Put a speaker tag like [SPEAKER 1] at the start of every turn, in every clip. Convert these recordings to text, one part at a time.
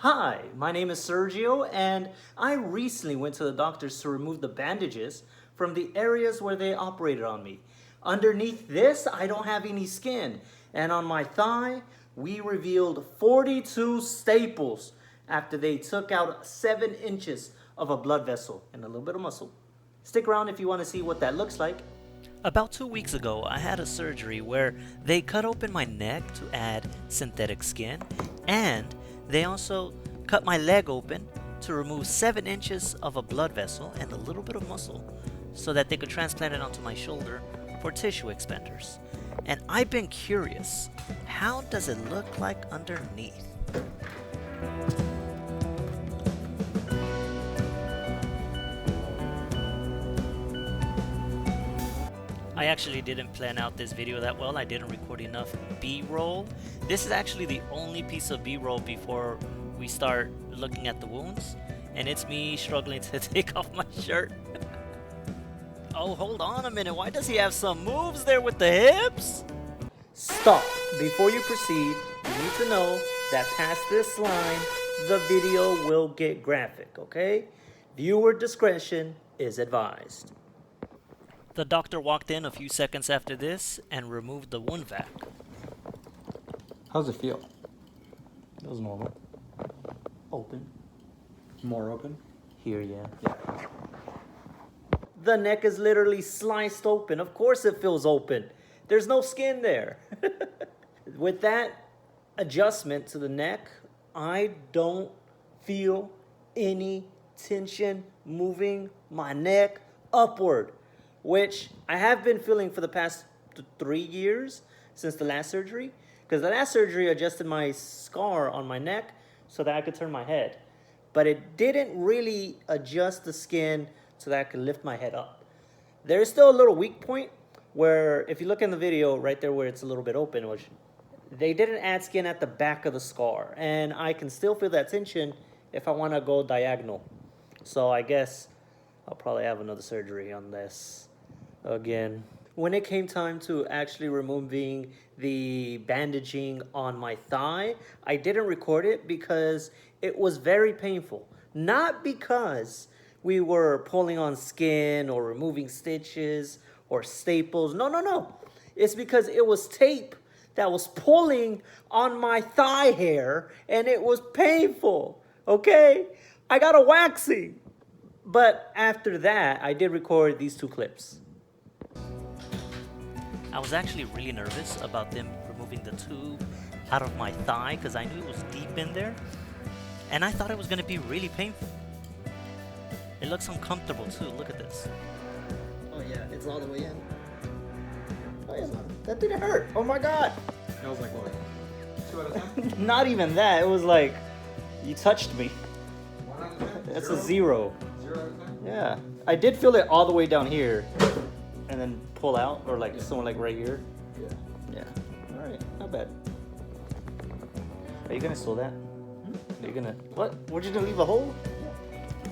[SPEAKER 1] Hi, my name is Sergio, and I recently went to the doctors to remove the bandages from the areas where they operated on me. Underneath this, I don't have any skin, and on my thigh, we revealed 42 staples after they took out 7 inches of a blood vessel and a little bit of muscle. Stick around if you want to see what that looks like.
[SPEAKER 2] About 2 weeks ago, I had a surgery where they cut open my neck to add synthetic skin, and they also cut my leg open to remove 7 inches of a blood vessel and a little bit of muscle so that they could transplant it onto my shoulder for tissue expanders. And I've been curious, how does it look like underneath? I actually didn't plan out this video that well. I didn't record enough B-roll. This is actually the only piece of B-roll before we start looking at the wounds. And it's me struggling to take off my shirt. Oh, hold on a minute. Why does he have some moves there with the hips?
[SPEAKER 1] Stop. Before you proceed, you need to know that past this line, the video will get graphic, okay? Viewer discretion is advised.
[SPEAKER 2] The doctor walked in a few seconds after this and removed the wound vac.
[SPEAKER 3] How's it feel?
[SPEAKER 1] It was normal. Open.
[SPEAKER 3] More open?
[SPEAKER 1] Here, yeah.
[SPEAKER 3] Yeah.
[SPEAKER 1] The neck is literally sliced open. Of course it feels open. There's no skin there. With that adjustment to the neck, I don't feel any tension moving my neck upward, which I have been feeling for the past 3 years since the last surgery, because the last surgery adjusted my scar on my neck so that I could turn my head, but it didn't really adjust the skin so that I could lift my head up. There's still a little weak point where, if you look in the video right there where it's a little bit open, which they didn't add skin at the back of the scar, and I can still feel that tension if I want to go diagonal. So I guess I'll probably have another surgery on this again. When it came time to actually removing the bandaging on my thigh, I didn't record it because it was very painful. Not because we were pulling on skin or removing stitches or staples. No. It's because it was tape that was pulling on my thigh hair and it was painful, okay? I got a waxing. But after that, I did record these 2 clips.
[SPEAKER 2] I was actually really nervous about them removing the tube out of my thigh because I knew it was deep in there. And I thought it was going to be really painful. It looks uncomfortable too. Look at this.
[SPEAKER 1] Oh yeah, it's all the way in. Oh yeah, that didn't hurt. Oh my god.
[SPEAKER 3] That was like what? 2 out of 10?
[SPEAKER 1] Not even that. It was like, you touched me.
[SPEAKER 3] 1 out of 10?
[SPEAKER 1] That's a 0.
[SPEAKER 3] 0 out of 10?
[SPEAKER 1] Yeah. I did feel it all the way down here. And then pull out, or like someone like right here.
[SPEAKER 3] Yeah.
[SPEAKER 1] Yeah. Alright, not bad. Are you gonna sew that? Are you gonna, what? We're just gonna leave a hole?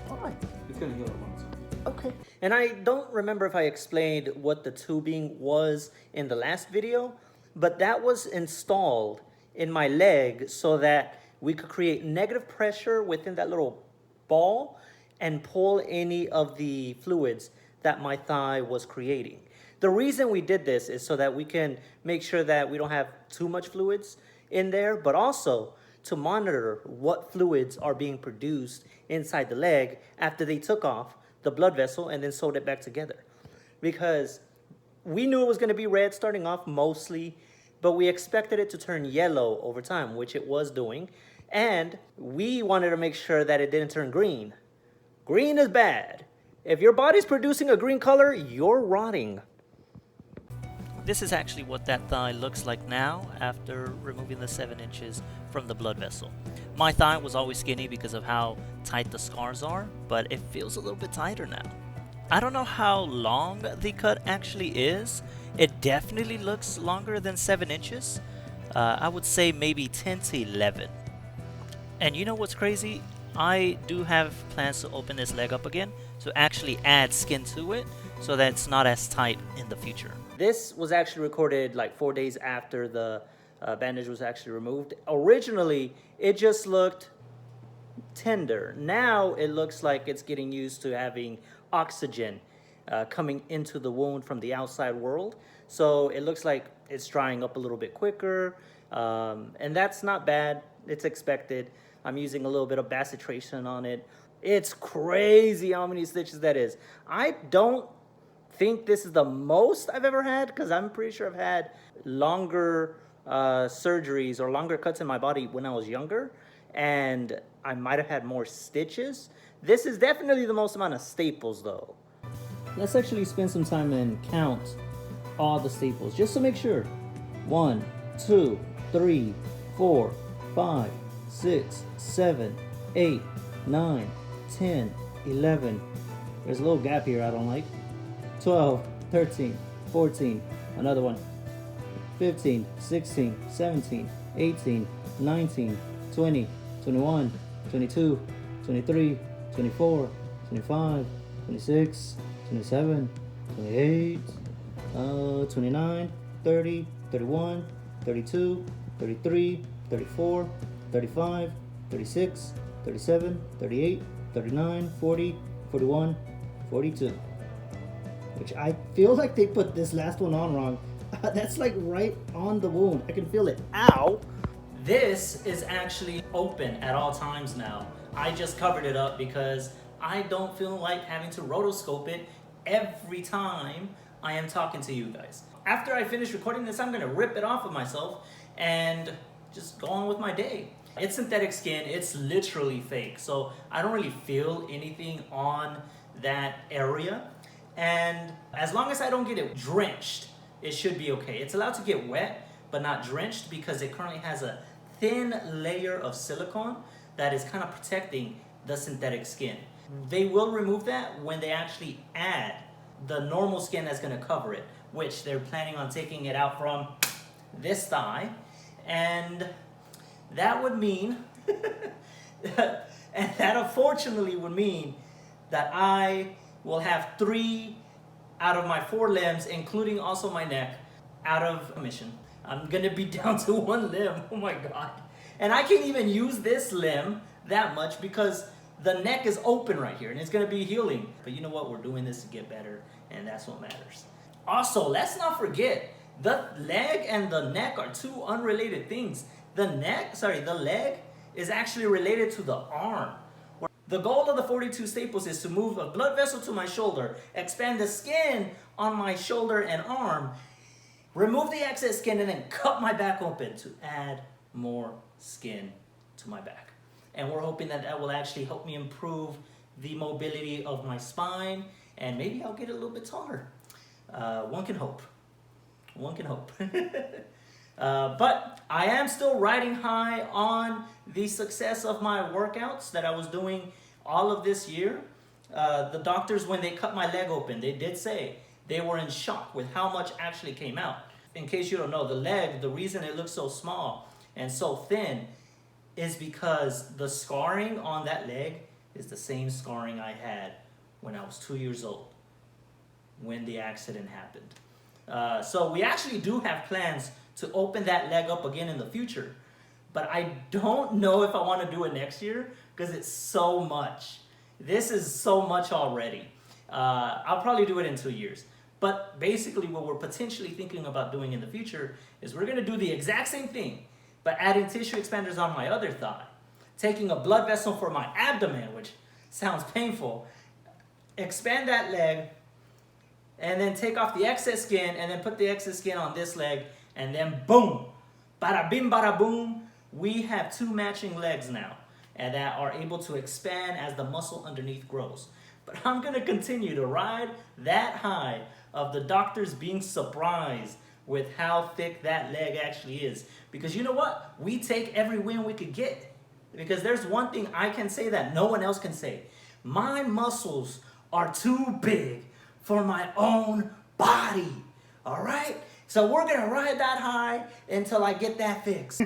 [SPEAKER 1] Why?
[SPEAKER 3] It's gonna heal at once.
[SPEAKER 1] Okay. And I don't remember if I explained what the tubing was in the last video, but that was installed in my leg so that we could create negative pressure within that little ball and pull any of the fluids that my thigh was creating. The reason we did this is so that we can make sure that we don't have too much fluids in there, but also to monitor what fluids are being produced inside the leg after they took off the blood vessel and then sewed it back together. Because we knew it was going to be red starting off mostly, but we expected it to turn yellow over time, which it was doing. And we wanted to make sure that it didn't turn green. Green is bad. If your body's producing a green color, you're rotting.
[SPEAKER 2] This is actually what that thigh looks like now after removing the 7 inches from the blood vessel. My thigh was always skinny because of how tight the scars are, but it feels a little bit tighter now. I don't know how long the cut actually is. It definitely looks longer than 7 inches. I would say maybe 10 to 11. And you know what's crazy? I do have plans to open this leg up again to actually add skin to it so that it's not as tight in the future.
[SPEAKER 1] This was actually recorded like 4 days after the bandage was actually removed. Originally, it just looked tender. Now it looks like it's getting used to having oxygen coming into the wound from the outside world. So it looks like it's drying up a little bit quicker, and that's not bad. It's expected. I'm using a little bit of bacitration on it. It's crazy how many stitches that is. I don't think this is the most I've ever had, because I'm pretty sure I've had longer surgeries or longer cuts in my body when I was younger, and I might have had more stitches. This is definitely the most amount of staples though. Let's actually spend some time and count all the staples just to make sure. 1, 2, 3, 4, 5, 6, 7, 8, 9, 10, 11. There's a little gap here I don't like. 12, 13, 14, another one. 15, 16, 17, 18, 19, 20, 21, 22, 23, 24, 25, 26, 27, 28, 29, 30, 31, 32, 33, 34, 35, 36, 37, 38, 39, 40, 41, 42. Which I feel like they put this last one on wrong. That's like right on the wound. I can feel it. Ow! This is actually open at all times now. I just covered it up because I don't feel like having to rotoscope it every time I am talking to you guys. After I finish recording this, I'm gonna rip it off of myself and just go on with my day. It's synthetic skin, it's literally fake, so I don't really feel anything on that area. And as long as I don't get it drenched, it should be okay. It's allowed to get wet, but not drenched, because it currently has a thin layer of silicone that is kind of protecting the synthetic skin. They will remove that when they actually add the normal skin that's going to cover it, which they're planning on taking it out from this thigh. And that would mean, and that unfortunately would mean that I will have 3 out of my 4 limbs, including also my neck, out of commission. I'm gonna be down to 1 limb, oh my God. And I can't even use this limb that much because the neck is open right here and it's gonna be healing. But you know what, we're doing this to get better, and that's what matters. Also, let's not forget, the leg and the neck are 2 unrelated things. The leg is actually related to the arm. The goal of the 42 staples is to move a blood vessel to my shoulder, expand the skin on my shoulder and arm, remove the excess skin, and then cut my back open to add more skin to my back. And we're hoping that that will actually help me improve the mobility of my spine, and maybe I'll get a little bit taller. One can hope. One can hope. But I am still riding high on the success of my workouts that I was doing all of this year. The doctors, when they cut my leg open, they did say they were in shock with how much actually came out. In case you don't know, the leg, the reason it looks so small and so thin is because the scarring on that leg is the same scarring I had when I was 2 years old, when the accident happened. So we actually do have plans to open that leg up again in the future. But I don't know if I want to do it next year because it's so much. This is so much already. I'll probably do it in 2 years. But basically what we're potentially thinking about doing in the future is we're going to do the exact same thing, but adding tissue expanders on my other thigh, taking a blood vessel for my abdomen, which sounds painful, expand that leg, and then take off the excess skin, and then put the excess skin on this leg, and then boom, bada bim, bada boom, we have 2 matching legs now, and that are able to expand as the muscle underneath grows. But I'm going to continue to ride that high of the doctors being surprised with how thick that leg actually is. Because you know what? We take every win we could get. Because there's one thing I can say that no one else can say. My muscles are too big for my own body. All right? So we're going to ride that high until I get that fixed.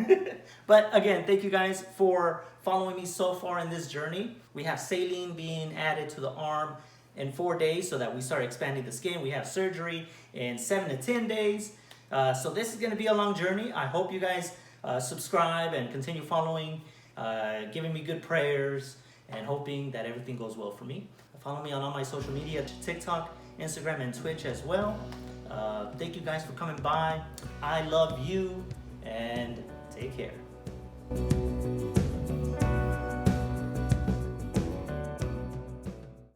[SPEAKER 1] But again, thank you guys for following me so far in this journey. We have saline being added to the arm in 4 days so that we start expanding the skin. We have surgery in 7 to 10 days. So this is going to be a long journey. I hope you guys subscribe and continue following giving me good prayers, and hoping that everything goes well for me. Follow me on all my social media, TikTok, Instagram, and Twitch as well. Thank you guys for coming by. I love you, and take care.